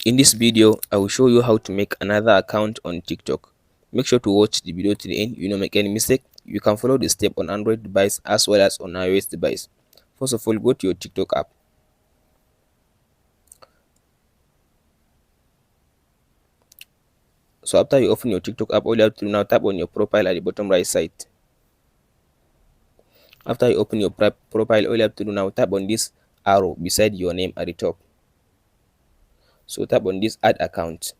In this video, I will show you how to make another account on TikTok. Make sure to watch the video to the end. You don't make any mistake. You can follow the step on Android device as well as on iOS device. First of all, go to your TikTok app. So after you open your TikTok app, all you have to do now, tap on your profile at the bottom right side. After you open your profile, all you have to do now, tap on this arrow beside your name at the top. So tap on this add account.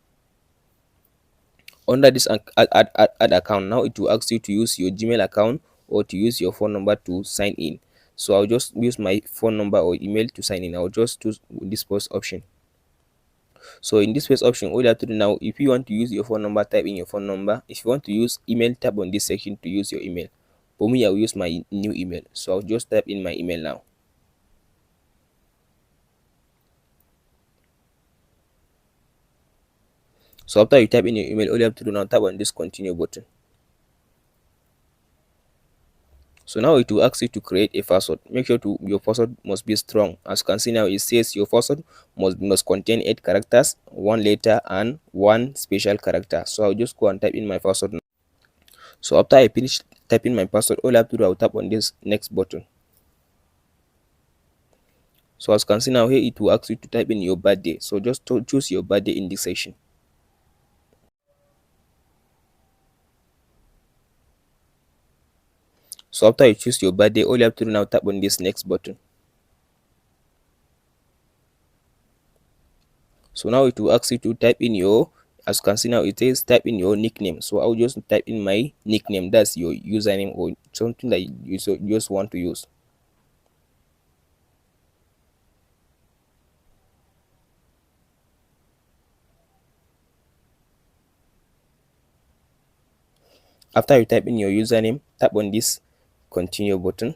Under this add account, now it will ask you to use your Gmail account or to use your phone number to sign in. So I'll just use my phone number or email to sign in. I'll just choose this first option. So in this first option, all you have to do now, if you want to use your phone number, type in your phone number. If you want to use email, tap on this section to use your email. For me, I will use my new email, so I'll just type in my email now. So after you type in your email, all you have to do now, tap on this continue button. So now it will ask you to create a password. Make sure your password must be strong. As you can see now, it says your password must contain 8 characters, 1 letter and 1 special character. So I'll just go and type in my password now. So after I finish typing my password, all I have to do, I'll tap on this next button. So as you can see now, here it will ask you to type in your birthday. So just choose your birthday in this section. So after you choose your birthday, all you have to do now, tap on this next button. So now it will ask you to type in your, as you can see now, it says type in your nickname. So I'll just type in my nickname. That's your username or something that you just want to use. After you type in your username, tap on this continue button.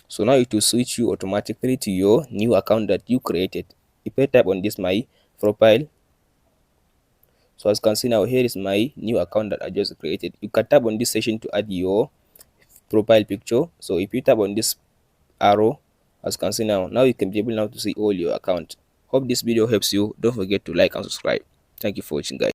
So now it will switch you automatically to your new account that you created. If I tap on this my profile, so as you can see now, here is my new account that I just created. You can tap on this section to add your profile picture. So if you tap on this arrow, as you can see now you can be able now to see all your account. Hope this video helps you. Don't forget to like and subscribe. Thank you for watching, guys.